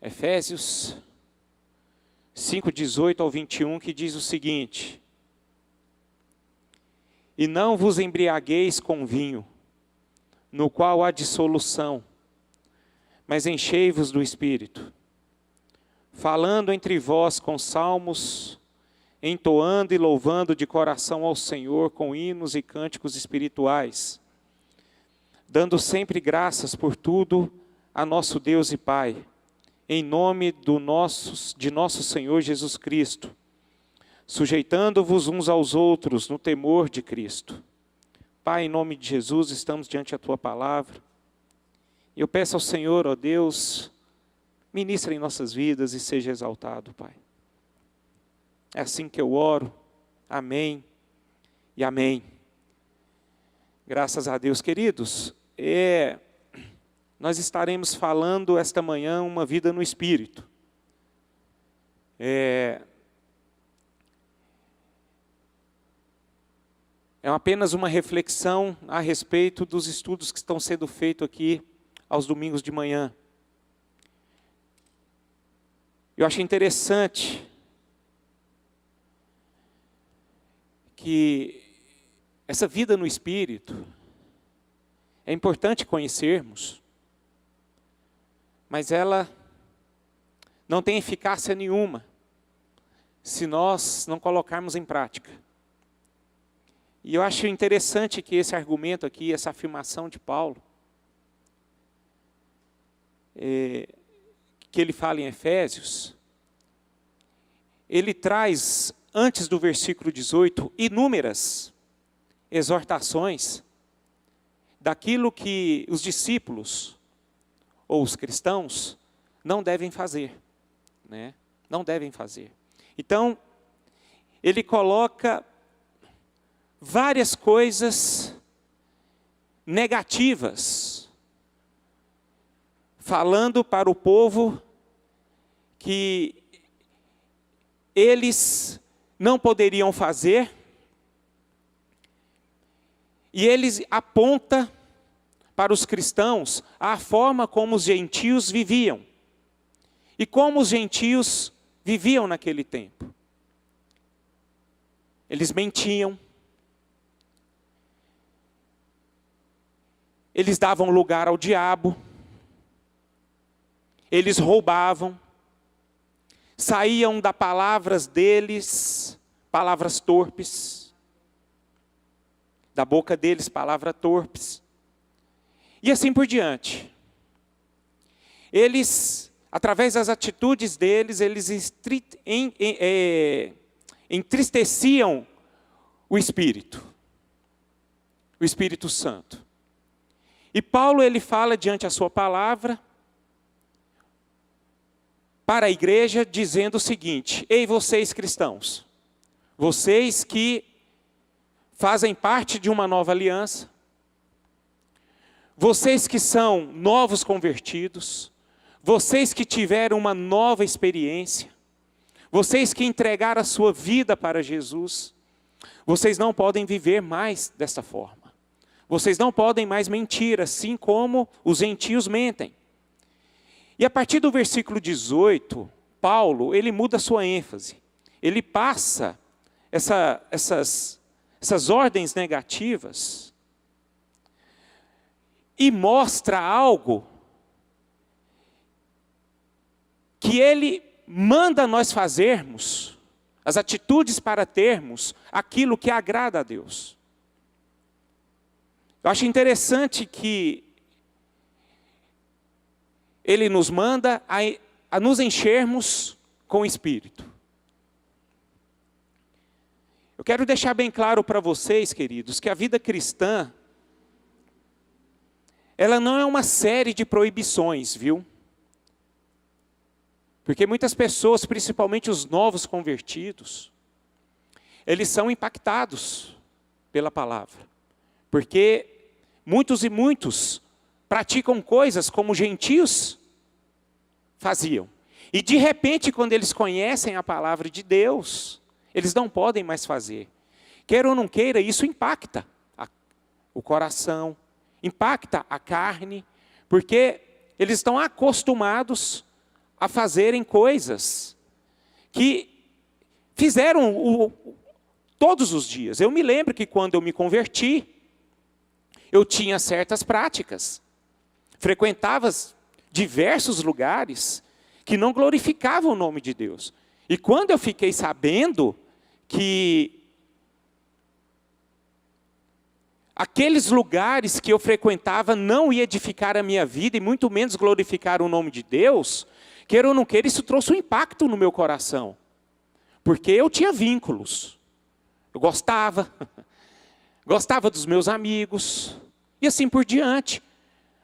Efésios 5:18-21, que diz o seguinte: e não vos embriagueis com vinho, no qual há dissolução, mas enchei-vos do Espírito, falando entre vós com salmos, entoando e louvando de coração ao Senhor com hinos e cânticos espirituais, dando sempre graças por tudo a nosso Deus e Pai, em nome de nosso Senhor Jesus Cristo, sujeitando-vos uns aos outros no temor de Cristo. Pai, em nome de Jesus, estamos diante da Tua palavra. E eu peço ao Senhor, ó Deus, ministra em nossas vidas e seja exaltado, Pai. É assim que eu oro. Amém e amém. Graças a Deus, queridos. Nós estaremos falando esta manhã uma vida no Espírito. É apenas uma reflexão a respeito dos estudos que estão sendo feitos aqui aos domingos de manhã. Eu acho interessante que essa vida no Espírito é importante conhecermos, mas ela não tem eficácia nenhuma se nós não colocarmos em prática. E eu acho interessante que esse argumento aqui, essa afirmação de Paulo, que ele fala em Efésios, ele traz, antes do versículo 18, inúmeras exortações daquilo que os discípulos, ou os cristãos, não devem fazer, né? Não devem fazer. Então, ele coloca várias coisas negativas, falando para o povo que eles não poderiam fazer, e eles aponta para os cristãos a forma como os gentios viviam, e como os gentios viviam naquele tempo. Eles mentiam, eles davam lugar ao diabo, eles roubavam, saíam das palavras deles, palavras torpes, da boca deles, palavras torpes, e assim por diante. Eles, através das atitudes deles, eles entristeciam o Espírito Santo. E Paulo, ele fala diante a sua palavra para a igreja, dizendo o seguinte: ei, vocês cristãos, vocês que fazem parte de uma nova aliança, vocês que são novos convertidos, vocês que tiveram uma nova experiência, vocês que entregaram a sua vida para Jesus, vocês não podem viver mais dessa forma. Vocês não podem mais mentir, assim como os gentios mentem. E a partir do versículo 18, Paulo, ele muda a sua ênfase. Ele passa essas ordens negativas e mostra algo que ele manda nós fazermos, as atitudes para termos aquilo que agrada a Deus. Eu acho interessante que ele nos manda a nos enchermos com o Espírito. Eu quero deixar bem claro para vocês, queridos, que a vida cristã, ela não é uma série de proibições, viu? Porque muitas pessoas, principalmente os novos convertidos, eles são impactados pela palavra. Porque muitos praticam coisas como gentios faziam. E de repente, quando eles conhecem a palavra de Deus, eles não podem mais fazer. Queira ou não queira, isso impacta o coração, impacta a carne, porque eles estão acostumados a fazerem coisas que fizeram todos os dias. Eu me lembro que quando eu me converti, eu tinha certas práticas. Frequentava diversos lugares que não glorificavam o nome de Deus. E quando eu fiquei sabendo que aqueles lugares que eu frequentava não ia edificar a minha vida e muito menos glorificar o nome de Deus, queira ou não queira, isso trouxe um impacto no meu coração. Porque eu tinha vínculos. Eu gostava dos meus amigos e assim por diante.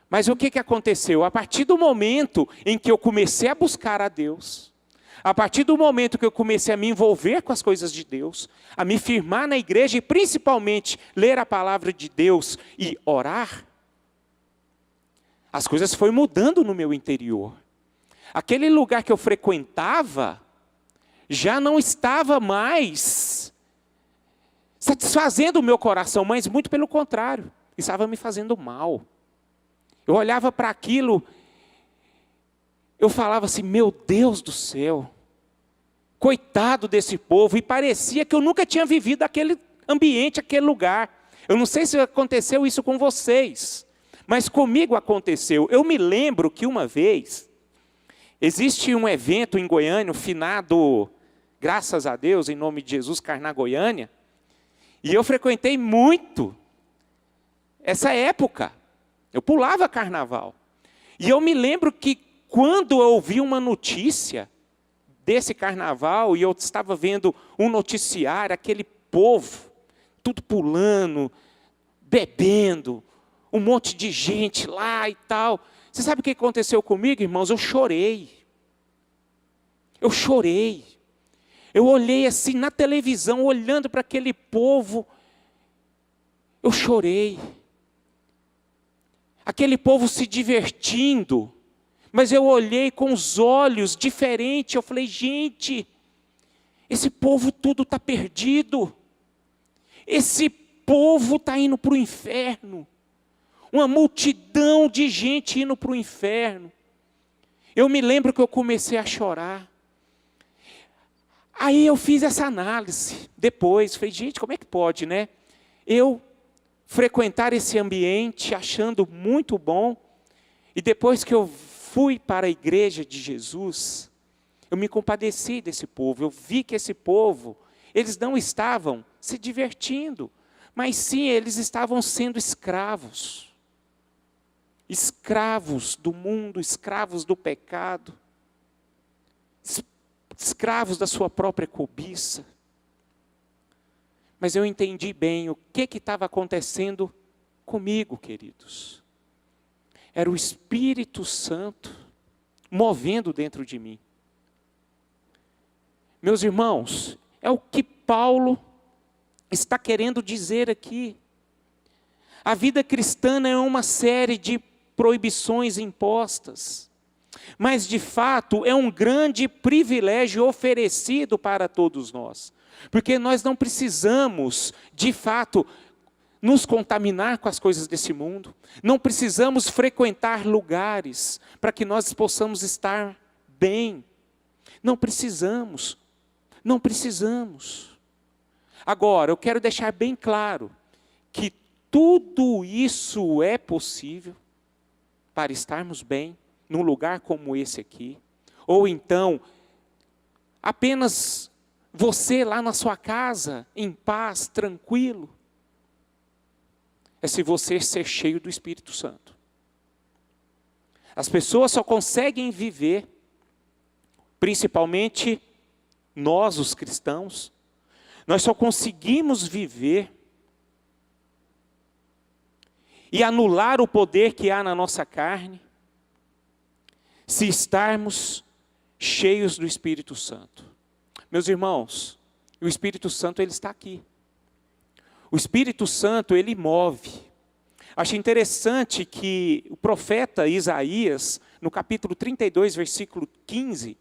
Mas o que aconteceu? A partir do momento em que eu comecei a buscar a Deus, a partir do momento que eu comecei a me envolver com as coisas de Deus, a me firmar na igreja e principalmente ler a palavra de Deus e orar, as coisas foram mudando no meu interior. Aquele lugar que eu frequentava já não estava mais satisfazendo o meu coração, mas muito pelo contrário, estava me fazendo mal. Eu olhava para aquilo, eu falava assim, meu Deus do céu, coitado desse povo, e parecia que eu nunca tinha vivido aquele ambiente, aquele lugar. Eu não sei se aconteceu isso com vocês, mas comigo aconteceu. Eu me lembro que uma vez, existe um evento em Goiânia, o finado, graças a Deus, em nome de Jesus, Carná Goiânia, e eu frequentei muito essa época. Eu pulava carnaval. E eu me lembro que quando eu ouvi uma notícia desse carnaval, e eu estava vendo um noticiário, aquele povo, tudo pulando, bebendo, um monte de gente lá e tal. Você sabe o que aconteceu comigo, irmãos? Eu chorei. Eu chorei. Eu olhei assim na televisão, olhando para aquele povo. Eu chorei. Aquele povo se divertindo. Mas eu olhei com os olhos diferentes. Eu falei, gente, esse povo tudo está perdido. Esse povo está indo para o inferno. Uma multidão de gente indo para o inferno. Eu me lembro que eu comecei a chorar. Aí eu fiz essa análise depois. Falei, gente, como é que pode, né? Eu frequentar esse ambiente achando muito bom. E depois que eu fui para a igreja de Jesus, eu me compadeci desse povo. Eu vi que esse povo, eles não estavam se divertindo, mas sim, eles estavam sendo escravos. Escravos do mundo, escravos do pecado, escravos da sua própria cobiça. Mas eu entendi bem o que estava acontecendo comigo, queridos. Era o Espírito Santo movendo dentro de mim. Meus irmãos, é o que Paulo está querendo dizer aqui. A vida cristã é uma série de proibições impostas, mas de fato é um grande privilégio oferecido para todos nós, porque nós não precisamos, de fato, nos contaminar com as coisas desse mundo, não precisamos frequentar lugares para que nós possamos estar bem, não precisamos. Agora, eu quero deixar bem claro que tudo isso é possível para estarmos bem num lugar como esse aqui, ou então apenas você lá na sua casa, em paz, tranquilo, é se você ser cheio do Espírito Santo. As pessoas só conseguem viver, principalmente nós os cristãos, nós só conseguimos viver e anular o poder que há na nossa carne, se estarmos cheios do Espírito Santo. Meus irmãos, o Espírito Santo ele está aqui. O Espírito Santo ele move. Acho interessante que o profeta Isaías, no capítulo 32, versículo 15,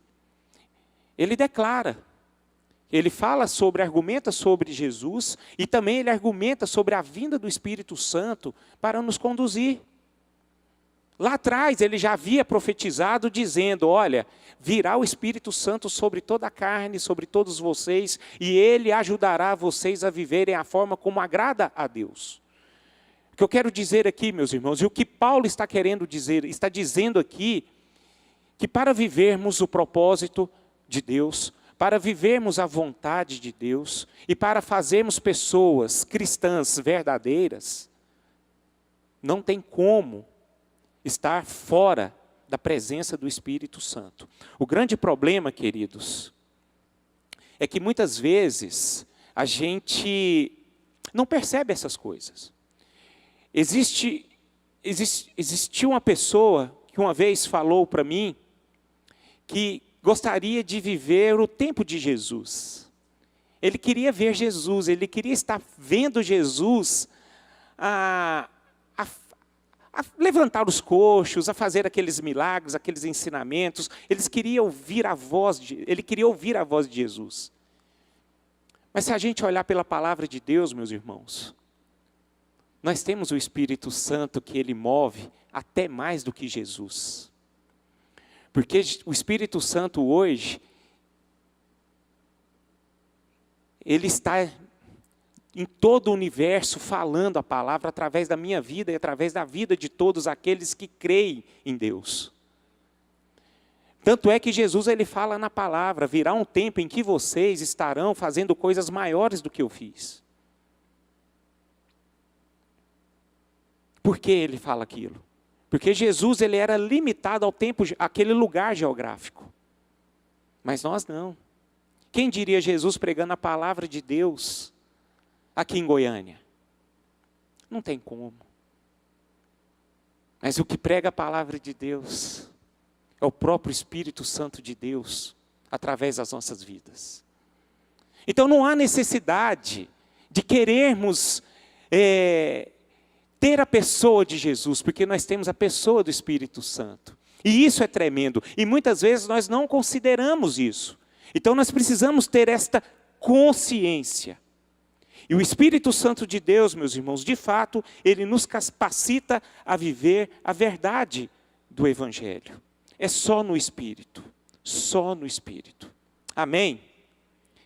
ele declara, ele argumenta sobre Jesus, e também ele argumenta sobre a vinda do Espírito Santo para nos conduzir. Lá atrás ele já havia profetizado dizendo, olha, virá o Espírito Santo sobre toda a carne, sobre todos vocês, e ele ajudará vocês a viverem a forma como agrada a Deus. O que eu quero dizer aqui, meus irmãos, e o que Paulo está querendo dizer, está dizendo aqui, que para vivermos o propósito de Deus, para vivermos a vontade de Deus, e para fazermos pessoas cristãs verdadeiras, não tem como estar fora da presença do Espírito Santo. O grande problema, queridos, é que muitas vezes a gente não percebe essas coisas. Existiu uma pessoa que uma vez falou para mim que gostaria de viver o tempo de Jesus. Ele queria ver Jesus, ele queria estar vendo Jesus a levantar os coxos, a fazer aqueles milagres, aqueles ensinamentos. Ele queria ouvir a voz de Jesus. Mas se a gente olhar pela palavra de Deus, meus irmãos, nós temos o Espírito Santo que ele move até mais do que Jesus. Porque o Espírito Santo hoje, ele está em todo o universo falando a palavra através da minha vida e através da vida de todos aqueles que creem em Deus. Tanto é que Jesus ele fala na palavra, virá um tempo em que vocês estarão fazendo coisas maiores do que eu fiz. Por que ele fala aquilo? Porque Jesus ele era limitado ao tempo, àquele lugar geográfico. Mas nós não. Quem diria Jesus pregando a palavra de Deus aqui em Goiânia? Não tem como. Mas o que prega a palavra de Deus é o próprio Espírito Santo de Deus, através das nossas vidas. Então não há necessidade de querermos ter a pessoa de Jesus, porque nós temos a pessoa do Espírito Santo. E isso é tremendo. E muitas vezes nós não consideramos isso. Então nós precisamos ter esta consciência. E o Espírito Santo de Deus, meus irmãos, de fato, ele nos capacita a viver a verdade do Evangelho. É só no Espírito, só no Espírito. Amém?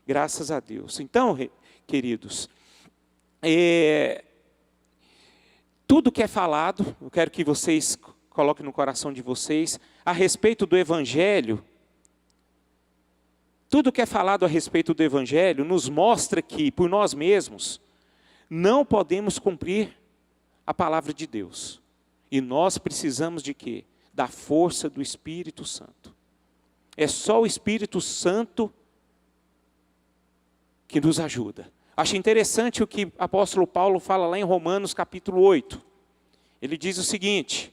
Graças a Deus. Então, queridos, tudo que é falado, eu quero que vocês coloquem no coração de vocês, a respeito do Evangelho, tudo que é falado a respeito do Evangelho nos mostra que, por nós mesmos, não podemos cumprir a palavra de Deus. E nós precisamos de quê? Da força do Espírito Santo. É só o Espírito Santo que nos ajuda. Acho interessante o que o apóstolo Paulo fala lá em Romanos capítulo 8. Ele diz o seguinte,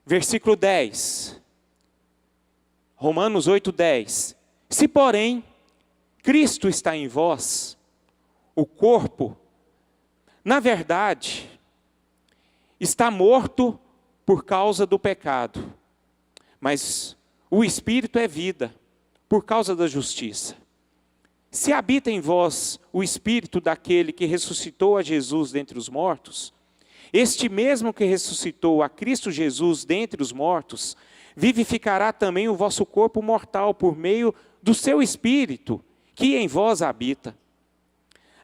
versículo 10. Romanos 8, 10. Se, porém, Cristo está em vós, o corpo, na verdade, está morto por causa do pecado, mas o Espírito é vida, por causa da justiça. Se habita em vós o Espírito daquele que ressuscitou a Jesus dentre os mortos, este mesmo que ressuscitou a Cristo Jesus dentre os mortos, vivificará também o vosso corpo mortal por meio do seu Espírito, que em vós habita.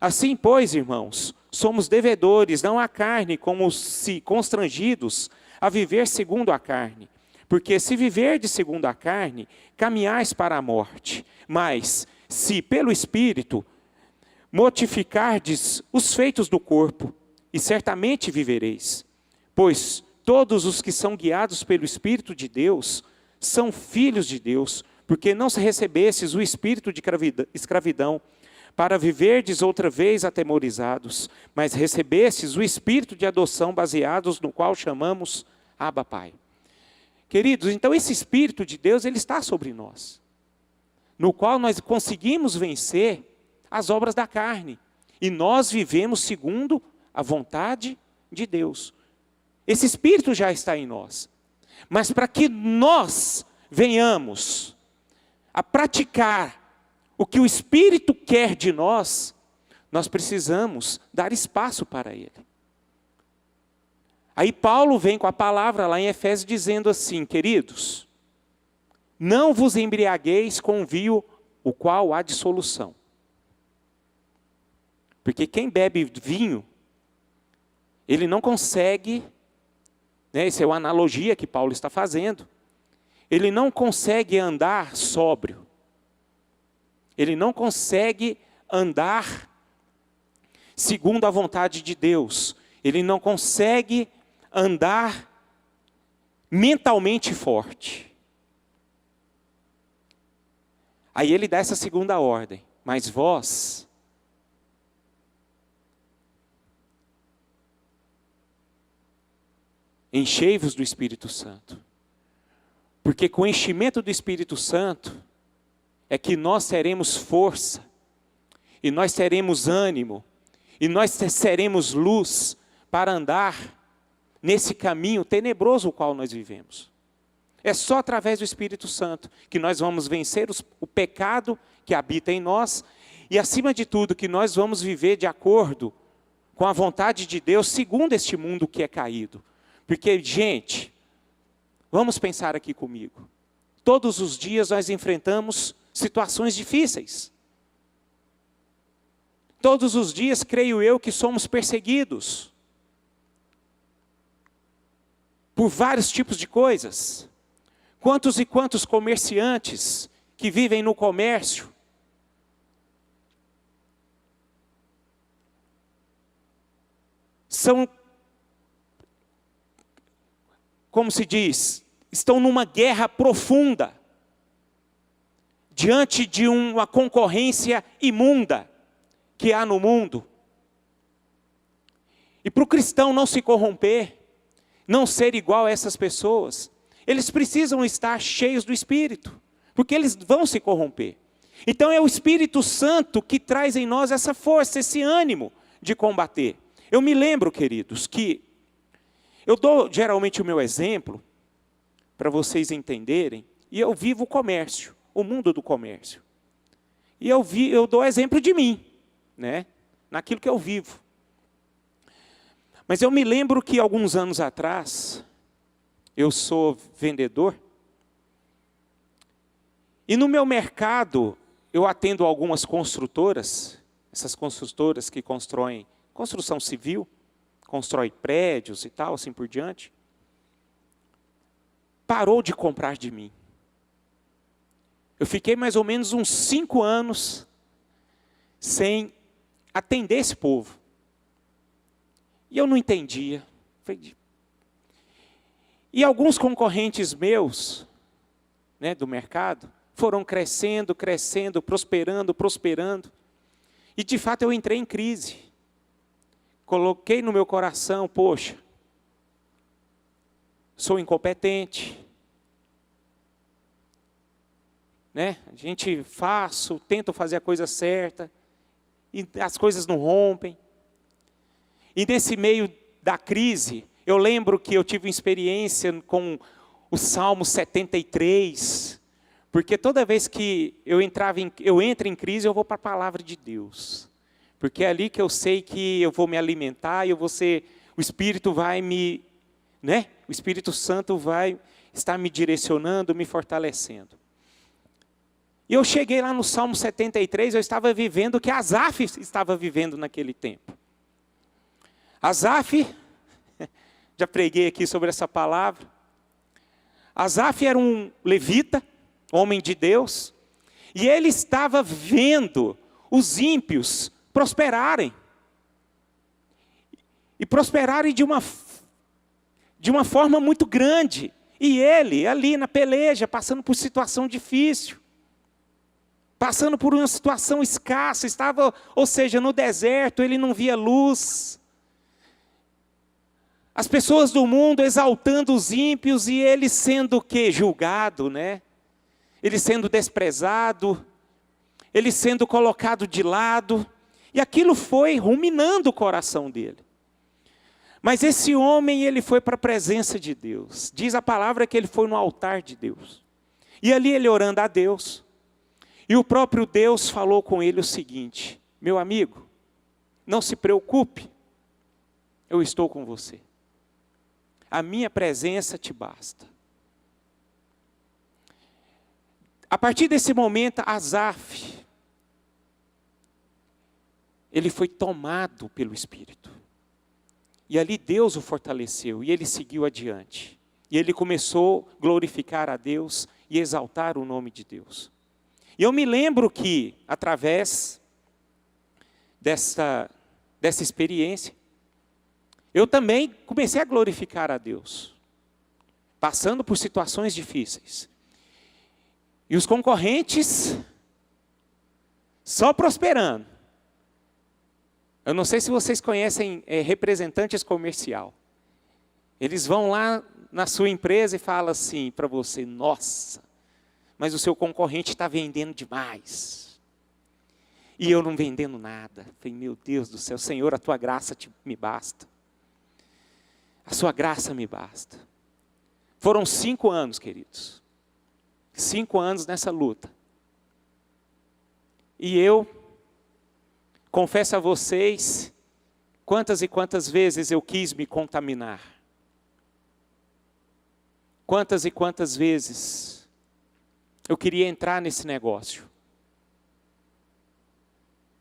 Assim, pois, irmãos, somos devedores, não à carne, como se constrangidos a viver segundo a carne. Porque se viverdes segundo a carne, caminhais para a morte. Mas, se pelo Espírito mortificardes os feitos do corpo, e certamente vivereis. Pois todos os que são guiados pelo Espírito de Deus são filhos de Deus, porque não se recebestes o espírito de escravidão, para viverdes outra vez atemorizados, mas recebestes o espírito de adoção, baseados no qual chamamos Abba Pai. Queridos, então esse Espírito de Deus, ele está sobre nós, no qual nós conseguimos vencer as obras da carne, e nós vivemos segundo a vontade de Deus. Esse Espírito já está em nós, mas para que nós venhamos a praticar o que o Espírito quer de nós, nós precisamos dar espaço para Ele. Aí Paulo vem com a palavra lá em Efésios dizendo assim: queridos, não vos embriagueis com o vinho, o qual há dissolução. Porque quem bebe vinho, ele não consegue, né, essa é uma analogia que Paulo está fazendo, ele não consegue andar sóbrio. Ele não consegue andar segundo a vontade de Deus. Ele não consegue andar mentalmente forte. Aí ele dá essa segunda ordem. Mas vós, enchei-vos do Espírito Santo. Porque com o enchimento do Espírito Santo, é que nós teremos força, e nós teremos ânimo, e nós seremos luz para andar nesse caminho tenebroso o qual nós vivemos. É só através do Espírito Santo que nós vamos vencer o pecado que habita em nós, e acima de tudo que nós vamos viver de acordo com a vontade de Deus, segundo este mundo que é caído. Porque, gente, vamos pensar aqui comigo. Todos os dias nós enfrentamos situações difíceis. Todos os dias, creio eu, que somos perseguidos por vários tipos de coisas. Quantos e quantos comerciantes que vivem no comércio são, como se diz, estão numa guerra profunda, diante de uma concorrência imunda que há no mundo. E para o cristão não se corromper, não ser igual a essas pessoas, eles precisam estar cheios do Espírito, porque eles vão se corromper. Então é o Espírito Santo que traz em nós essa força, esse ânimo de combater. Eu me lembro, queridos, que eu dou geralmente o meu exemplo, para vocês entenderem, e eu vivo o comércio, o mundo do comércio. E eu dou exemplo de mim, né? Naquilo que eu vivo. Mas eu me lembro que alguns anos atrás, eu sou vendedor, e no meu mercado, eu atendo algumas construtoras, essas construtoras que constroem construção civil, constroem prédios e tal, assim por diante. Parou de comprar de mim. Eu fiquei mais ou menos uns 5 anos sem atender esse povo. E eu não entendia. E alguns concorrentes meus, né, do mercado, foram crescendo, crescendo, prosperando. E de fato eu entrei em crise. Coloquei no meu coração, poxa, sou incompetente, né? A gente tento fazer a coisa certa, e as coisas não rompem. E nesse meio da crise, eu lembro que eu tive uma experiência com o Salmo 73, porque toda vez que eu entro em crise, eu vou para a palavra de Deus. Porque é ali que eu sei que eu vou me alimentar, e o Espírito vai né? O Espírito Santo vai estar me direcionando, me fortalecendo. E eu cheguei lá no Salmo 73, eu estava vivendo o que Asaf estava vivendo naquele tempo. Asaf, já preguei aqui sobre essa palavra. Asaf era um levita, homem de Deus, e ele estava vendo os ímpios prosperarem. E prosperarem de uma forma muito grande. E ele, ali na peleja, passando por situação difícil. Passando por uma situação escassa. Estava, ou seja, no deserto, ele não via luz. As pessoas do mundo exaltando os ímpios e ele sendo o quê? Julgado, né? Ele sendo desprezado. Ele sendo colocado de lado. E aquilo foi ruminando o coração dele. Mas esse homem, ele foi para a presença de Deus. Diz a palavra que ele foi no altar de Deus. E ali ele orando a Deus. E o próprio Deus falou com ele o seguinte: meu amigo, não se preocupe, eu estou com você. a minha presença te basta. A partir desse momento, Asaf, ele foi tomado pelo Espírito. E ali Deus o fortaleceu, e ele seguiu adiante. E ele começou a glorificar a Deus e exaltar o nome de Deus. E eu me lembro que, através dessa experiência, eu também comecei a glorificar a Deus, passando por situações difíceis. E os concorrentes só prosperando. Eu não sei se vocês conhecem representantes comercial. Eles vão lá na sua empresa e falam assim para você: nossa, mas o seu concorrente está vendendo demais. E eu não vendendo nada. Falei, meu Deus do céu, Senhor, a tua graça me basta. A sua graça me basta. Foram 5 anos, queridos. 5 anos nessa luta. E eu confesso a vocês, quantas e quantas vezes eu quis me contaminar. Quantas e quantas vezes eu queria entrar nesse negócio.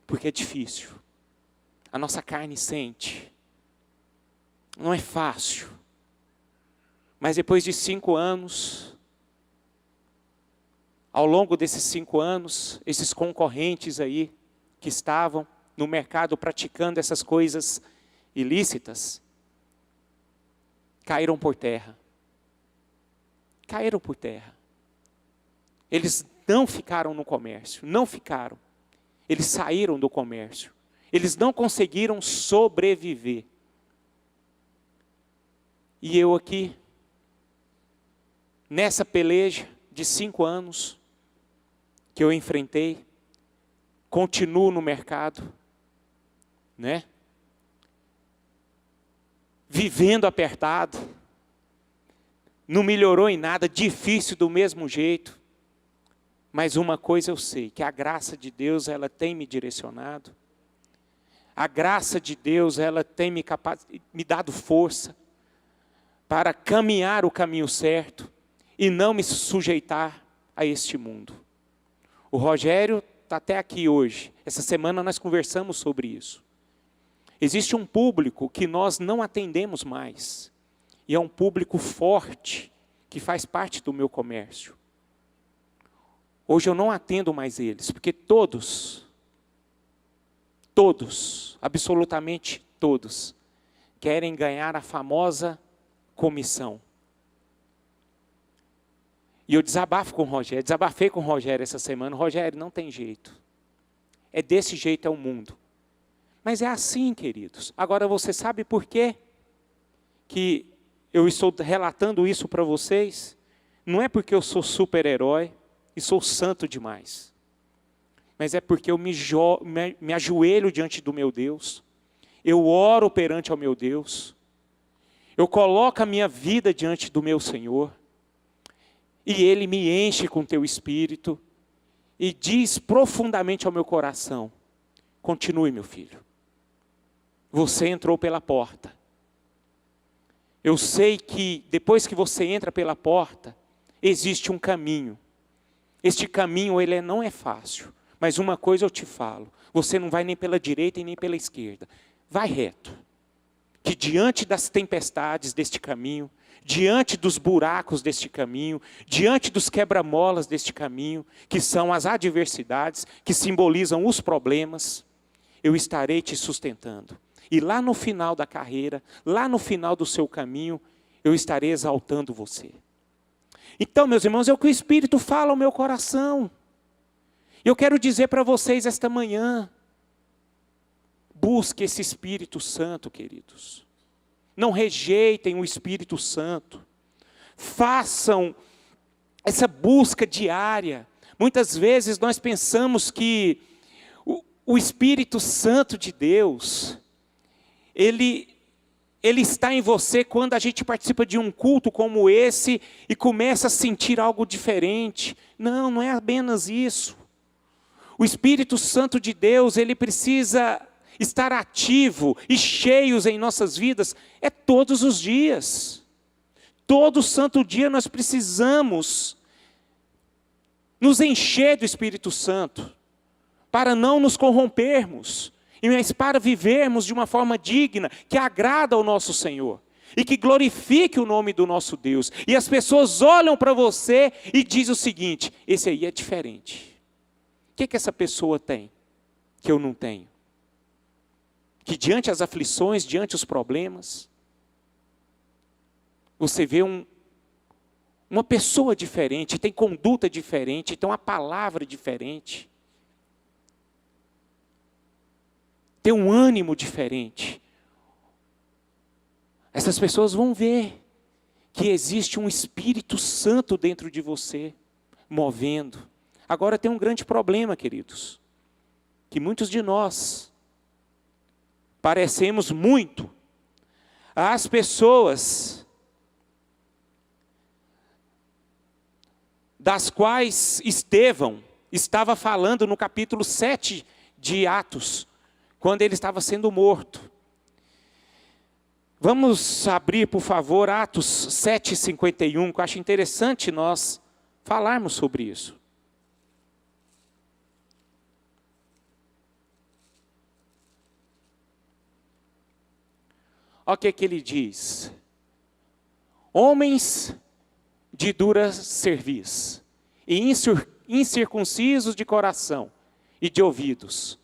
Porque é difícil. A nossa carne sente. Não é fácil. Mas depois de 5 anos, ao longo desses 5 anos, esses concorrentes aí, que estavam no mercado praticando essas coisas ilícitas, caíram por terra. Caíram por terra. Eles não ficaram no comércio, não ficaram. Eles saíram do comércio. Eles não conseguiram sobreviver. E eu aqui, nessa peleja de 5 anos, que eu enfrentei, continuo no mercado, né? Vivendo apertado, não melhorou em nada, difícil do mesmo jeito. Mas uma coisa eu sei, que a graça de Deus, ela tem me direcionado. A graça de Deus, ela tem me dado força para caminhar o caminho certo e não me sujeitar a este mundo. O Rogério está até aqui hoje. Essa semana nós conversamos sobre isso. Existe um público que nós não atendemos mais. E é um público forte, que faz parte do meu comércio. Hoje eu não atendo mais eles, porque todos, absolutamente todos, querem ganhar a famosa comissão. E eu desabafei com o Rogério essa semana. Rogério, não tem jeito. É desse jeito, é o mundo. Mas é assim, queridos. Agora você sabe por quê que eu estou relatando isso para vocês? Não é porque eu sou super-herói e sou santo demais. Mas é porque eu me ajoelho diante do meu Deus. Eu oro perante ao meu Deus. Eu coloco a minha vida diante do meu Senhor. E Ele me enche com teu Espírito. E diz profundamente ao meu coração: continue, meu filho. Você entrou pela porta. Eu sei que depois que você entra pela porta, existe um caminho. Este caminho, ele não é fácil. Mas uma coisa eu te falo: você não vai nem pela direita e nem pela esquerda. Vai reto. Que diante das tempestades deste caminho, diante dos buracos deste caminho, diante dos quebra-molas deste caminho, que são as adversidades, que simbolizam os problemas, eu estarei te sustentando. E lá no final da carreira, lá no final do seu caminho, eu estarei exaltando você. Então, meus irmãos, é o que o Espírito fala ao meu coração. Eu quero dizer para vocês esta manhã: busque esse Espírito Santo, queridos. Não rejeitem o Espírito Santo. Façam essa busca diária. Muitas vezes nós pensamos que o Espírito Santo de Deus, ele está em você quando a gente participa de um culto como esse e começa a sentir algo diferente. Não, não é apenas isso. O Espírito Santo de Deus, ele precisa estar ativo e cheios em nossas vidas, é todos os dias. Todo santo dia nós precisamos nos encher do Espírito Santo, para não nos corrompermos, mas para vivermos de uma forma digna, que agrada ao nosso Senhor, e que glorifique o nome do nosso Deus. E as pessoas olham para você e dizem o seguinte: esse aí é diferente. O que essa pessoa tem, que eu não tenho? Que diante das aflições, diante dos problemas, você vê uma pessoa diferente, tem conduta diferente, tem uma palavra diferente, tem um ânimo diferente. Essas pessoas vão ver que existe um Espírito Santo dentro de você, movendo. Agora tem um grande problema, queridos, que muitos de nós parecemos muito às pessoas das quais Estevão estava falando no capítulo 7 de Atos, quando ele estava sendo morto. Vamos abrir, por favor, Atos 7:51, que eu acho interessante nós falarmos sobre isso. Olha o que ele diz: homens de dura cerviz, e incircuncisos de coração e de ouvidos,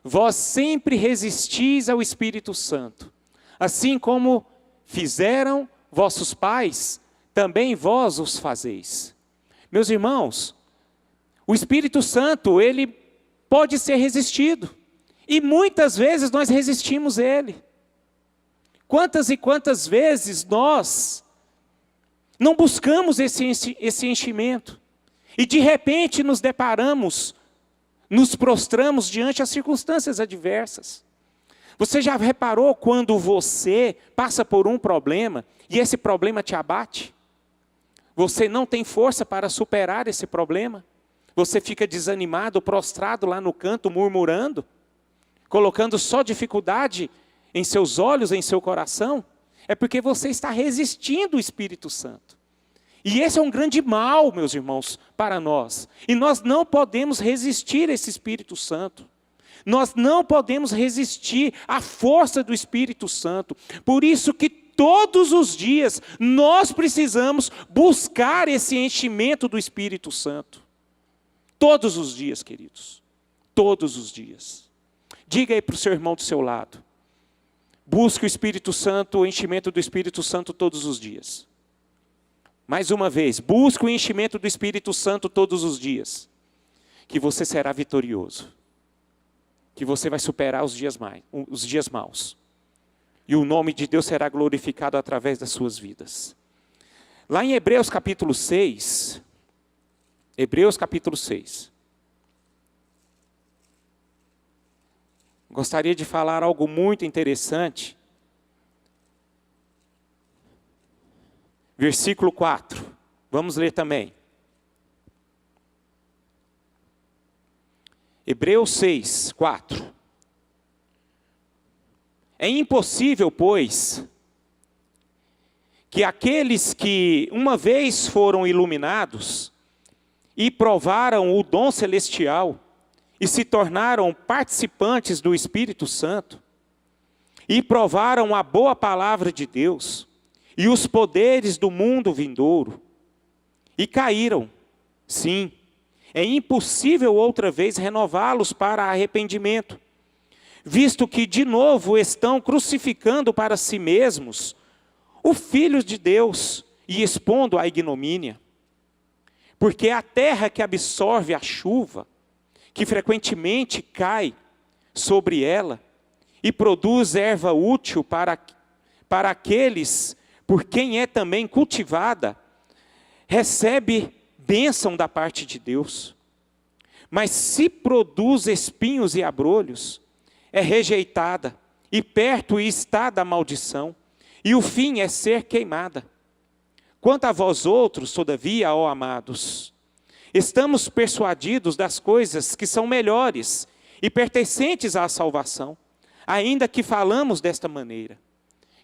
vós sempre resistis ao Espírito Santo, assim como fizeram vossos pais, também vós os fazeis. Meus irmãos, o Espírito Santo, ele pode ser resistido, e muitas vezes nós resistimos a ele. Quantas e quantas vezes nós não buscamos esse enchimento, e de repente nos deparamos, nos prostramos diante das circunstâncias adversas. Você já reparou quando você passa por um problema, e esse problema te abate? Você não tem força para superar esse problema? Você fica desanimado, prostrado lá no canto, murmurando, colocando só dificuldade em seus olhos, em seu coração? É porque você está resistindo o Espírito Santo. E esse é um grande mal, meus irmãos, para nós. E nós não podemos resistir a esse Espírito Santo. Nós não podemos resistir à força do Espírito Santo. Por isso que todos os dias nós precisamos buscar esse enchimento do Espírito Santo. Todos os dias, queridos. Todos os dias. Diga aí para o seu irmão do seu lado: busque o Espírito Santo, o enchimento do Espírito Santo todos os dias. Mais uma vez, busque o enchimento do Espírito Santo todos os dias, que você será vitorioso, que você vai superar os dias maus, e o nome de Deus será glorificado através das suas vidas. Lá em Hebreus capítulo 6, gostaria de falar algo muito interessante. Versículo 4. Vamos ler também. Hebreus 6, 4. É impossível, pois, que aqueles que uma vez foram iluminados e provaram o dom celestial e se tornaram participantes do Espírito Santo e provaram a boa palavra de Deus e os poderes do mundo vindouro, e caíram. Sim, é impossível outra vez renová-los para arrependimento, visto que de novo estão crucificando para si mesmos o Filho de Deus e expondo à ignomínia. Porque a terra que absorve a chuva, que frequentemente cai sobre ela, e produz erva útil para aqueles por quem é também cultivada, recebe bênção da parte de Deus. Mas se produz espinhos e abrolhos, é rejeitada, e perto está da maldição, e o fim é ser queimada. Quanto a vós outros, todavia, ó amados, estamos persuadidos das coisas que são melhores e pertencentes à salvação, ainda que falamos desta maneira.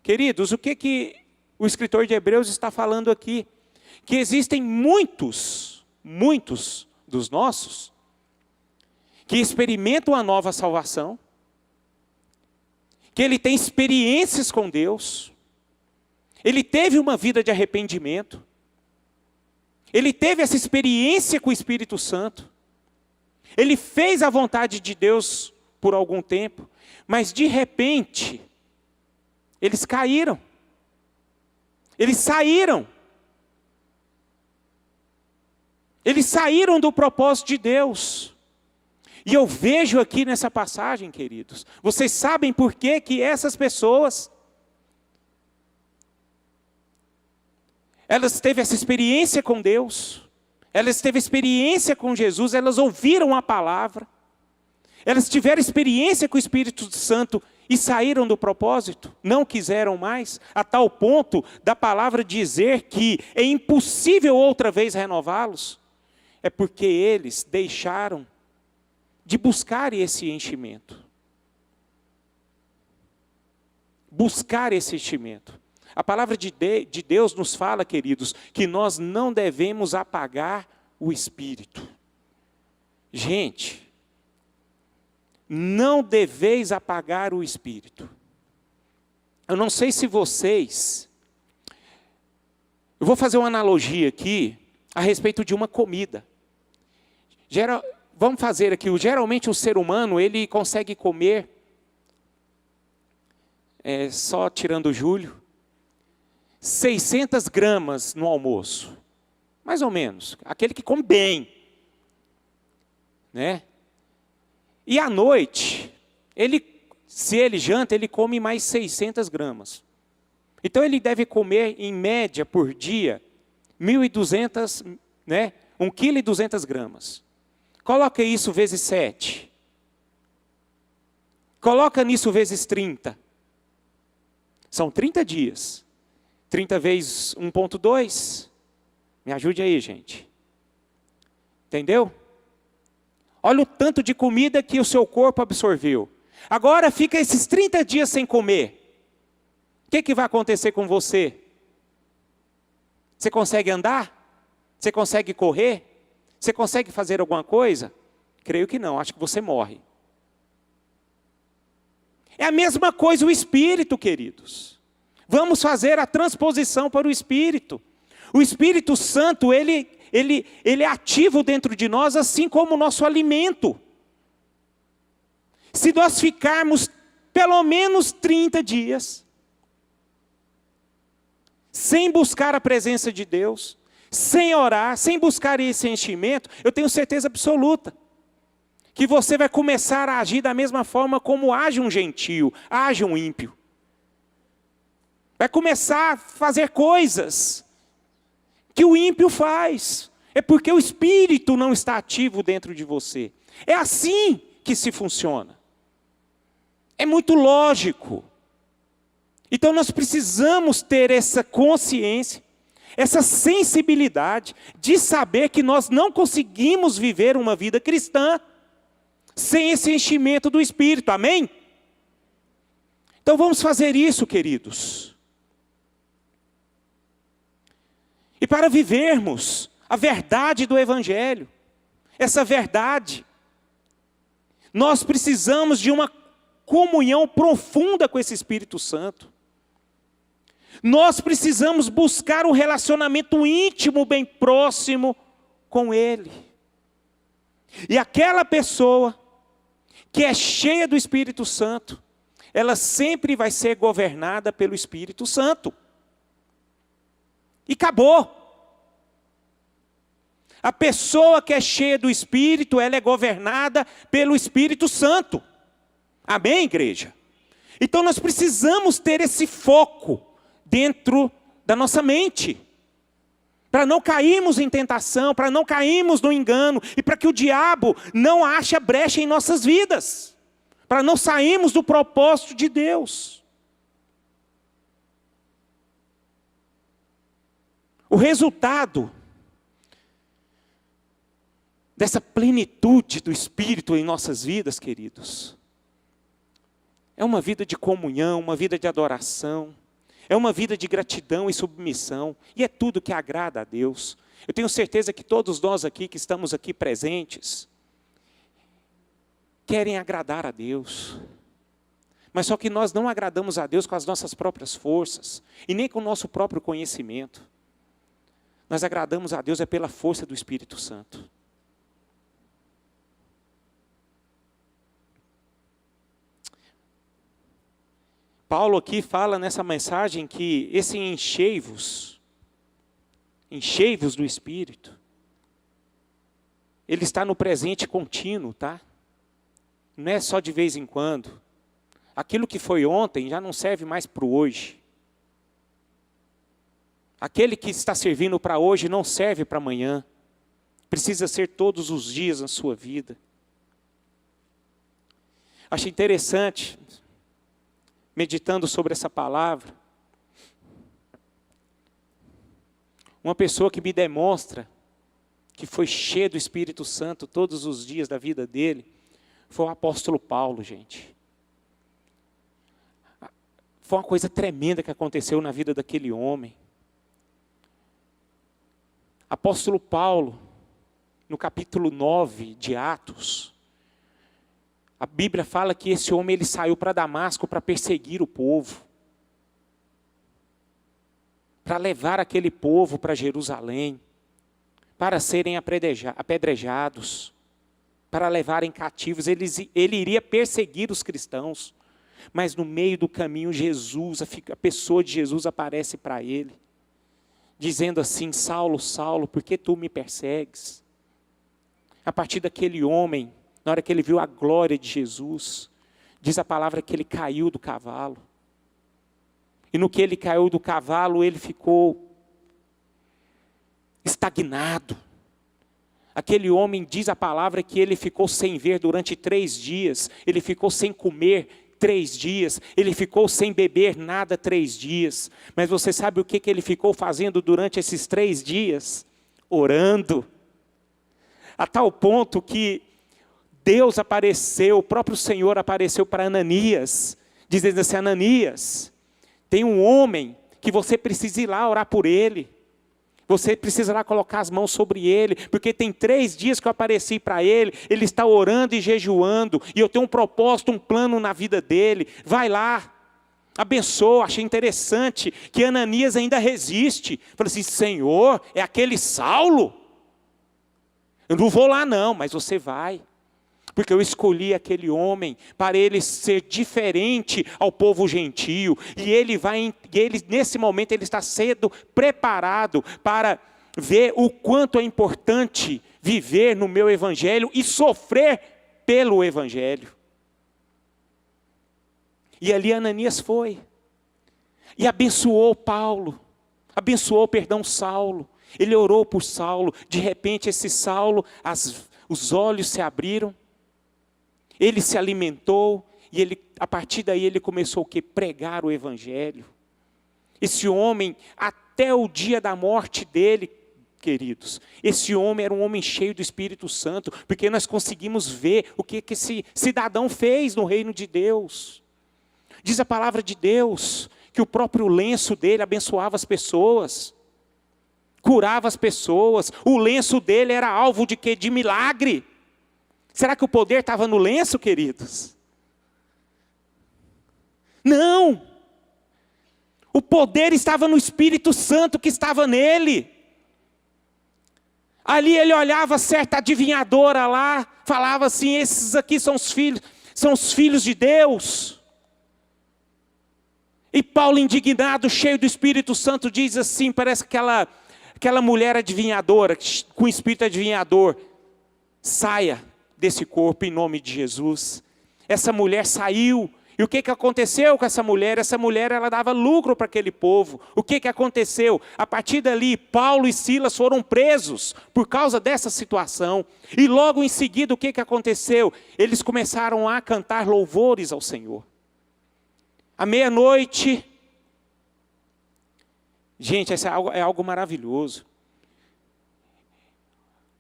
Queridos, o que o escritor de Hebreus está falando aqui, que existem muitos dos nossos, que experimentam a nova salvação, que ele tem experiências com Deus, ele teve uma vida de arrependimento, ele teve essa experiência com o Espírito Santo, ele fez a vontade de Deus por algum tempo, mas de repente, eles caíram, eles saíram do propósito de Deus. E eu vejo aqui nessa passagem, queridos, vocês sabem por que essas pessoas, elas teve essa experiência com Deus, elas teve experiência com Jesus, elas ouviram a palavra, elas tiveram experiência com o Espírito Santo e saíram do propósito, não quiseram mais, a tal ponto da palavra dizer que é impossível outra vez renová-los, é porque eles deixaram de buscar esse enchimento. Buscar esse enchimento. A palavra de Deus nos fala, queridos, que nós não devemos apagar o Espírito. Gente, não deveis apagar o Espírito. Eu não sei se vocês... Eu vou fazer uma analogia aqui a respeito de uma comida. Vamos fazer aqui, geralmente o ser humano, ele consegue comer, só tirando o Júlio, 600 gramas no almoço. Mais ou menos, aquele que come bem. Né? E à noite, se ele janta, ele come mais 600 gramas. Então ele deve comer, em média, por dia, 1.200, né? 1,2 kg. Coloca isso vezes 7. Coloca nisso vezes 30. São 30 dias. 30 vezes 1,2. Me ajude aí, gente. Entendeu? Olha o tanto de comida que o seu corpo absorveu. Agora fica esses 30 dias sem comer. O que vai acontecer com você? Você consegue andar? Você consegue correr? Você consegue fazer alguma coisa? Creio que não, acho que você morre. É a mesma coisa o Espírito, queridos. Vamos fazer a transposição para o Espírito. O Espírito Santo, ele é ativo dentro de nós, assim como o nosso alimento. Se nós ficarmos pelo menos 30 dias, sem buscar a presença de Deus, sem orar, sem buscar esse enchimento, eu tenho certeza absoluta que você vai começar a agir da mesma forma como age um gentio, age um ímpio. Vai começar a fazer coisas que o ímpio faz. É porque o Espírito não está ativo dentro de você. É assim que se funciona. É muito lógico. Então nós precisamos ter essa consciência, essa sensibilidade de saber que nós não conseguimos viver uma vida cristã sem esse enchimento do Espírito, amém? Então vamos fazer isso, queridos. E para vivermos a verdade do Evangelho, essa verdade, nós precisamos de uma comunhão profunda com esse Espírito Santo. Nós precisamos buscar um relacionamento íntimo, bem próximo com Ele. E aquela pessoa que é cheia do Espírito Santo, ela sempre vai ser governada pelo Espírito Santo. E acabou. A pessoa que é cheia do Espírito, ela é governada pelo Espírito Santo. Amém, igreja? Então nós precisamos ter esse foco dentro da nossa mente, para não cairmos em tentação, para não cairmos no engano, e para que o diabo não ache a brecha em nossas vidas, para não sairmos do propósito de Deus. O resultado dessa plenitude do Espírito em nossas vidas, queridos, é uma vida de comunhão, uma vida de adoração, É uma vida de gratidão e submissão. E é tudo que agrada a Deus. Eu tenho certeza que todos nós aqui, que estamos aqui presentes, querem agradar a Deus. Mas só que nós não agradamos a Deus com as nossas próprias forças. E nem com o nosso próprio conhecimento. Nós agradamos a Deus pela força do Espírito Santo. Paulo aqui fala nessa mensagem que esse enchei-vos do Espírito, ele está no presente contínuo, tá? Não é só de vez em quando. Aquilo que foi ontem já não serve mais para o hoje. Aquele que está servindo para hoje não serve para amanhã. Precisa ser todos os dias na sua vida. Acho interessante, meditando sobre essa palavra, uma pessoa que me demonstra que foi cheio do Espírito Santo todos os dias da vida dele, foi o apóstolo Paulo, gente. Foi uma coisa tremenda que aconteceu na vida daquele homem. Apóstolo Paulo, no capítulo 9 de Atos, a Bíblia fala que esse homem ele saiu para Damasco para perseguir o povo. Para levar aquele povo para Jerusalém. Para serem apedrejados. Para levarem cativos. Ele iria perseguir os cristãos. Mas no meio do caminho Jesus, a pessoa de Jesus aparece para ele. Dizendo assim: Saulo, Saulo, por que tu me persegues? A partir daquele homem, na hora que ele viu a glória de Jesus, diz a palavra que ele caiu do cavalo. E no que ele caiu do cavalo, ele ficou estagnado. Aquele homem, diz a palavra, que ele ficou sem ver durante 3 dias. Ele ficou sem comer 3 dias. Ele ficou sem beber nada 3 dias. Mas você sabe o que ele ficou fazendo durante esses 3 dias? Orando. A tal ponto que Deus apareceu, o próprio Senhor apareceu para Ananias, dizendo assim: Ananias, tem um homem que você precisa ir lá orar por ele. Você precisa lá colocar as mãos sobre ele, porque tem 3 dias que eu apareci para ele, ele está orando e jejuando, e eu tenho um propósito, um plano na vida dele. Vai lá, abençoa. Achei interessante que Ananias ainda resiste. Falei assim: Senhor, é aquele Saulo? Eu não vou lá não, mas você vai. Porque eu escolhi aquele homem para ele ser diferente ao povo gentio. E ele nesse momento ele está sendo preparado para ver o quanto é importante viver no meu evangelho e sofrer pelo evangelho. E ali Ananias foi. E abençoou Paulo. Saulo. Ele orou por Saulo. De repente esse Saulo, os olhos se abriram. Ele se alimentou e a partir daí ele começou o quê? Pregar o evangelho. Esse homem, até o dia da morte dele, queridos, esse homem era um homem cheio do Espírito Santo, porque nós conseguimos ver o que esse cidadão fez no reino de Deus. Diz a palavra de Deus que o próprio lenço dele abençoava as pessoas, curava as pessoas. O lenço dele era alvo de quê? De milagre. Será que o poder estava no lenço, queridos? Não. O poder estava no Espírito Santo que estava nele. Ali ele olhava certa adivinhadora lá, falava assim: esses aqui são os filhos de Deus. E Paulo, indignado, cheio do Espírito Santo, diz assim, parece aquela mulher adivinhadora, com espírito adivinhador: saia desse corpo em nome de Jesus. Essa mulher saiu. E o que aconteceu com essa mulher? Essa mulher, ela dava lucro para aquele povo. O que aconteceu? A partir dali, Paulo e Silas foram presos por causa dessa situação. E logo em seguida, o que aconteceu? Eles começaram a cantar louvores ao Senhor. À meia-noite, gente, isso é algo maravilhoso.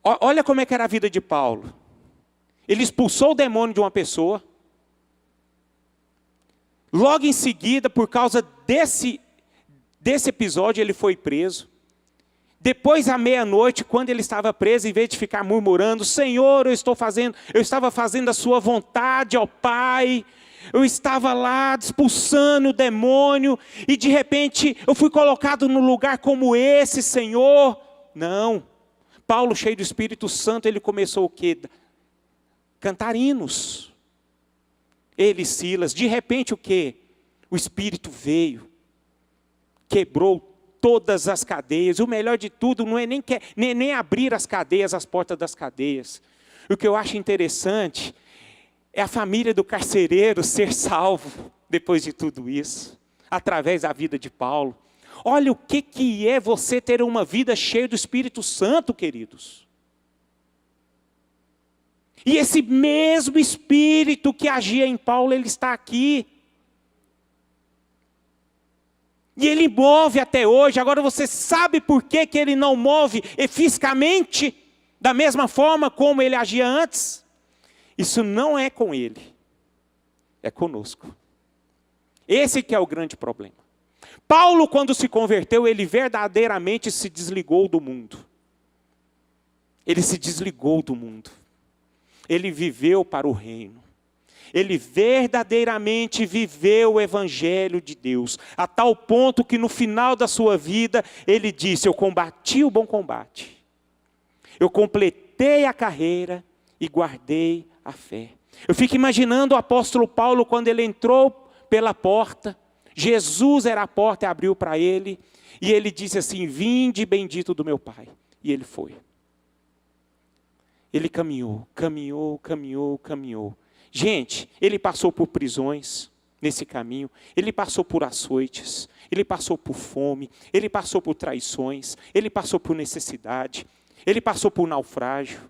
Olha como é que era a vida de Paulo. Ele expulsou o demônio de uma pessoa. Logo em seguida, por causa desse episódio ele foi preso. Depois, à meia-noite, quando ele estava preso, em vez de ficar murmurando, Senhor, eu estava fazendo a sua vontade, ó Pai, eu estava lá expulsando o demônio, e de repente eu fui colocado num lugar como esse, Senhor. Não, Paulo, cheio do Espírito Santo, ele começou o quê? Cantar hinos. Ele e Silas, de repente o quê? O Espírito veio, quebrou todas as cadeias. O melhor de tudo não é nem abrir as cadeias, as portas das cadeias. O que eu acho interessante é a família do carcereiro ser salvo depois de tudo isso, através da vida de Paulo. Olha o que é você ter uma vida cheia do Espírito Santo, queridos. E esse mesmo Espírito que agia em Paulo, ele está aqui. E ele move até hoje. Agora você sabe por que ele não move fisicamente da mesma forma como ele agia antes? Isso não é com ele, é conosco. Esse que é o grande problema. Paulo, quando se converteu, ele verdadeiramente se desligou do mundo. Ele se desligou do mundo. Ele viveu para o reino. Ele verdadeiramente viveu o Evangelho de Deus, a tal ponto que no final da sua vida, ele disse, eu combati o bom combate, eu completei a carreira e guardei a fé. Eu fico imaginando o apóstolo Paulo, quando ele entrou pela porta, Jesus era a porta e abriu para ele, e ele disse assim, vinde bendito do meu Pai, e ele foi. Ele caminhou. Gente, ele passou por prisões nesse caminho, ele passou por açoites, ele passou por fome, ele passou por traições, ele passou por necessidade, ele passou por naufrágio.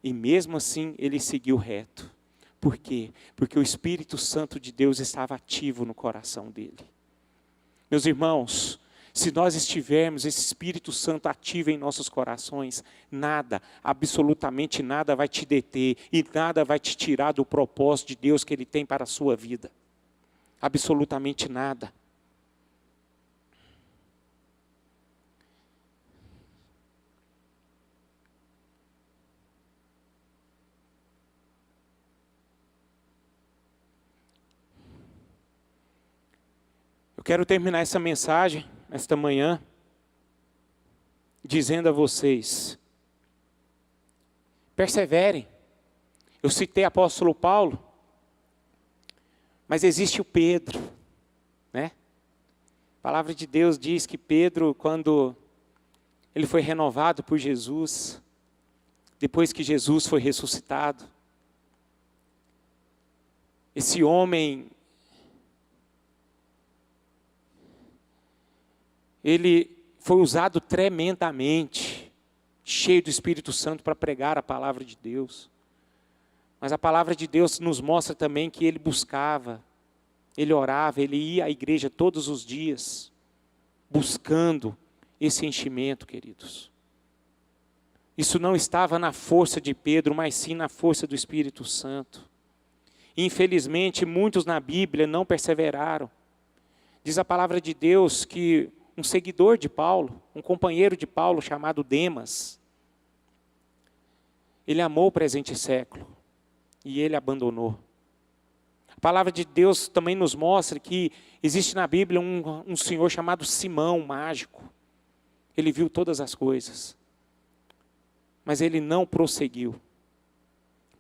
E mesmo assim ele seguiu reto. Por quê? Porque o Espírito Santo de Deus estava ativo no coração dele. Meus irmãos, se nós estivermos esse Espírito Santo ativo em nossos corações, nada, absolutamente nada vai te deter e nada vai te tirar do propósito de Deus que Ele tem para a sua vida. Absolutamente nada. Eu quero terminar essa mensagem esta manhã, dizendo a vocês, perseverem. Eu citei o apóstolo Paulo, mas existe o Pedro, né? A palavra de Deus diz que Pedro, quando ele foi renovado por Jesus, depois que Jesus foi ressuscitado, esse homem, ele foi usado tremendamente, cheio do Espírito Santo para pregar a palavra de Deus. Mas a palavra de Deus nos mostra também que ele buscava, ele orava, ele ia à igreja todos os dias, buscando esse enchimento, queridos. Isso não estava na força de Pedro, mas sim na força do Espírito Santo. Infelizmente, muitos na Bíblia não perseveraram. Diz a palavra de Deus que um seguidor de Paulo, um companheiro de Paulo chamado Demas, ele amou o presente século e ele abandonou. A palavra de Deus também nos mostra que existe na Bíblia um senhor chamado Simão, mágico. Ele viu todas as coisas, mas ele não prosseguiu.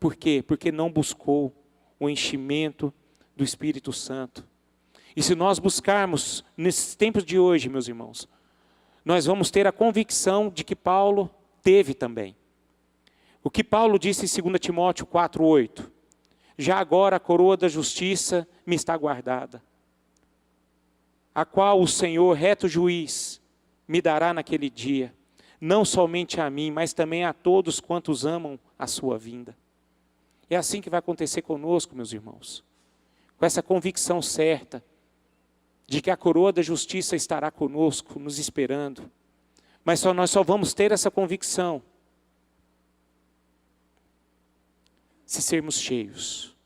Por quê? Porque não buscou o enchimento do Espírito Santo. E se nós buscarmos, nesses tempos de hoje, meus irmãos, nós vamos ter a convicção de que Paulo teve também. O que Paulo disse em 2 Timóteo 4:8, já agora a coroa da justiça me está guardada, a qual o Senhor, reto juiz, me dará naquele dia, não somente a mim, mas também a todos quantos amam a sua vinda. É assim que vai acontecer conosco, meus irmãos, com essa convicção certa, de que a coroa da justiça estará conosco, nos esperando. Mas nós só vamos ter essa convicção se sermos cheios.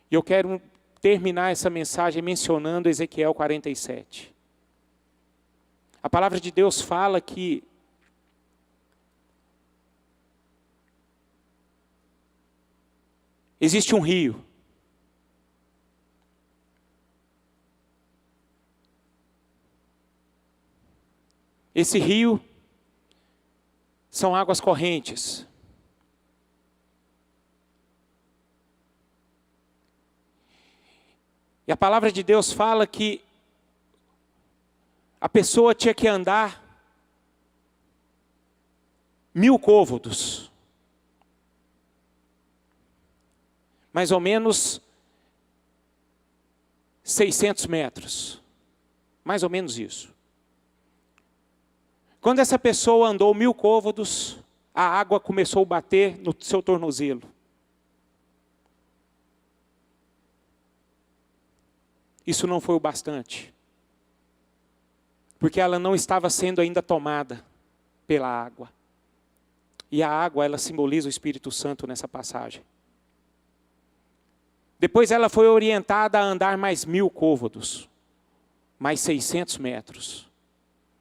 E eu quero terminar essa mensagem mencionando Ezequiel 47. A palavra de Deus fala que existe um rio. Esse rio são águas correntes. E a palavra de Deus fala que a pessoa tinha que andar 1000 côvados. Mais ou menos 600 metros. Mais ou menos isso. Quando essa pessoa andou 1000 côvados, a água começou a bater no seu tornozelo. Isso não foi o bastante. Porque ela não estava sendo ainda tomada pela água. E a água, ela simboliza o Espírito Santo nessa passagem. Depois ela foi orientada a andar mais 1000 côvados. Mais 600 metros.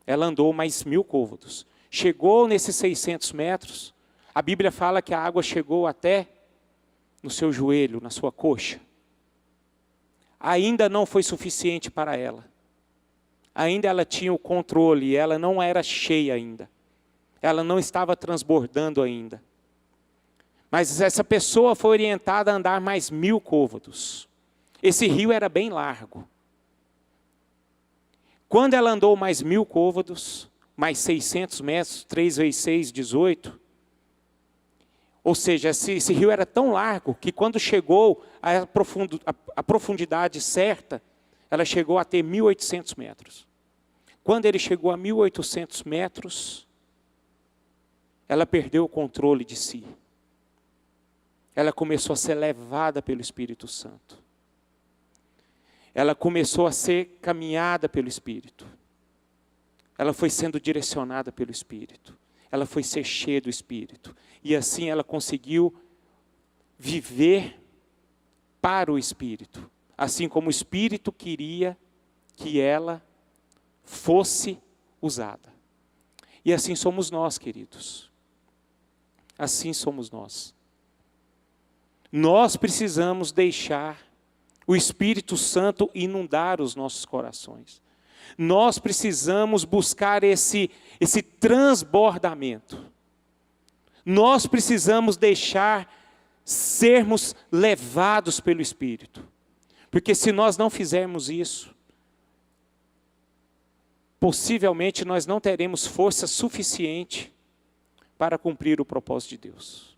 Ela andou mais 1000 côvados. Chegou nesses 600 metros, a Bíblia fala que a água chegou até no seu joelho, na sua coxa. Ainda não foi suficiente para ela. Ainda ela tinha o controle, ela não era cheia ainda. Ela não estava transbordando ainda. Mas essa pessoa foi orientada a andar mais 1000 côvados. Esse rio era bem largo. Quando ela andou mais 1000 côvados, mais 600 metros, 3 vezes 6, 18. Ou seja, esse rio era tão largo que quando chegou à profundidade certa, ela chegou a ter 1800 metros. Quando ele chegou a 1800 metros, ela perdeu o controle de si. Ela começou a ser levada pelo Espírito Santo. Ela começou a ser caminhada pelo Espírito. Ela foi sendo direcionada pelo Espírito. Ela foi ser cheia do Espírito. E assim ela conseguiu viver para o Espírito. Assim como o Espírito queria que ela fosse usada. E assim somos nós, queridos. Assim somos nós. Nós precisamos deixar o Espírito Santo inundar os nossos corações. Nós precisamos buscar esse transbordamento. Nós precisamos deixar sermos levados pelo Espírito. Porque se nós não fizermos isso, possivelmente nós não teremos força suficiente para cumprir o propósito de Deus.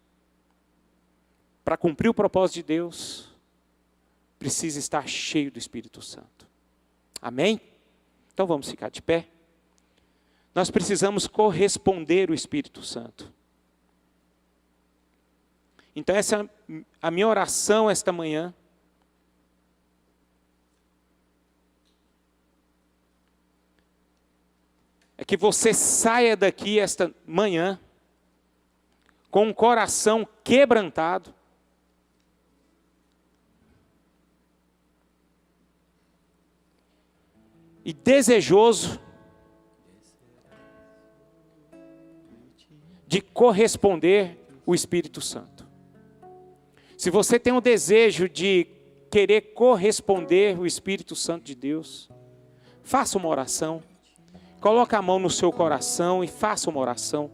Para cumprir o propósito de Deus, precisa estar cheio do Espírito Santo. Amém? Então vamos ficar de pé. Nós precisamos corresponder ao Espírito Santo. Então essa é a minha oração esta manhã. É que você saia daqui esta manhã com um coração quebrantado. E desejoso de corresponder o Espírito Santo. Se você tem o desejo de querer corresponder o Espírito Santo de Deus, faça uma oração. Coloque a mão no seu coração e faça uma oração.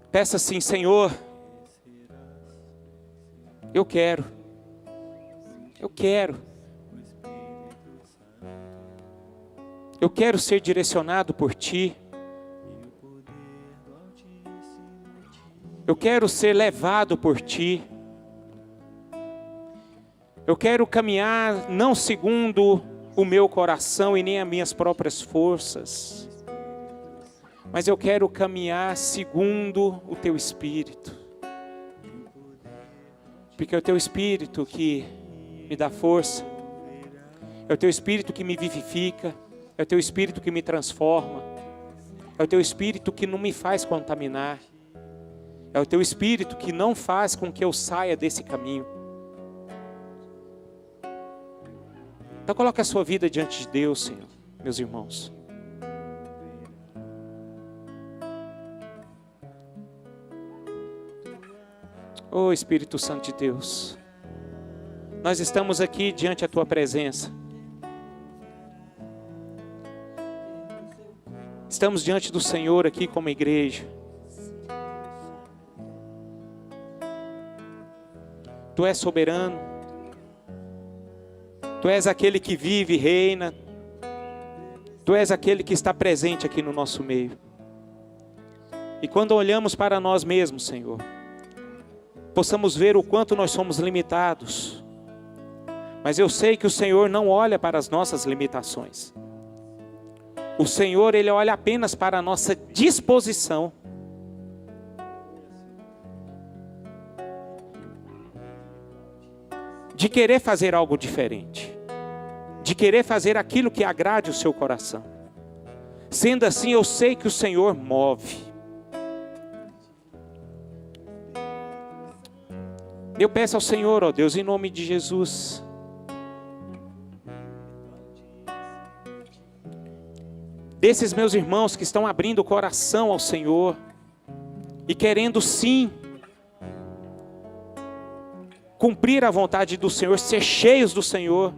Peça assim: Senhor, eu quero. Eu quero ser direcionado por Ti. Eu quero ser levado por Ti. Eu quero caminhar não segundo o meu coração e nem as minhas próprias forças, mas eu quero caminhar segundo o Teu Espírito. Porque é o Teu Espírito que me dá força. É o Teu Espírito que me vivifica. É o Teu Espírito que me transforma. É o Teu Espírito que não me faz contaminar. É o Teu Espírito que não faz com que eu saia desse caminho. Então coloque a sua vida diante de Deus, Senhor. meus irmãos. Oh Espírito Santo de Deus, nós estamos aqui diante da Tua presença. Estamos diante do Senhor aqui como igreja. Tu és soberano. Tu és aquele que vive e reina. Tu és aquele que está presente aqui no nosso meio. E quando olhamos para nós mesmos, Senhor, possamos ver o quanto nós somos limitados. Mas eu sei que o Senhor não olha para as nossas limitações. O Senhor, Ele olha apenas para a nossa disposição. De querer fazer algo diferente. De querer fazer aquilo que agrade o seu coração. Sendo assim, eu sei que o Senhor move. Eu peço ao Senhor, ó Deus, em nome de Jesus, desses meus irmãos que estão abrindo o coração ao Senhor e querendo sim cumprir a vontade do Senhor, ser cheios do Senhor,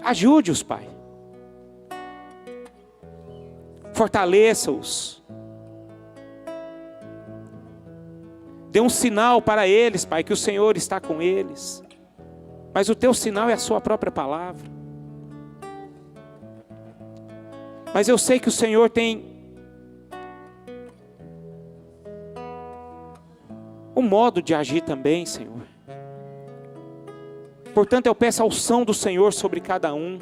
ajude-os, Pai, fortaleça-os, dê um sinal para eles, Pai, que o Senhor está com eles. Mas o teu sinal é a sua própria palavra. Mas eu sei que o Senhor tem um modo de agir também, Senhor. Portanto, eu peço a unção do Senhor sobre cada um.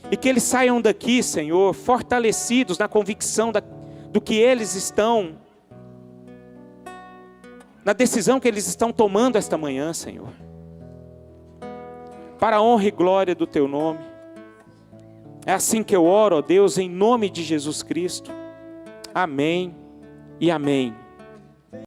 E que eles saiam daqui, Senhor, fortalecidos na convicção do que eles estão, na decisão que eles estão tomando esta manhã, Senhor. Para a honra e glória do Teu nome. É assim que eu oro, ó Deus, em nome de Jesus Cristo. Amém e amém.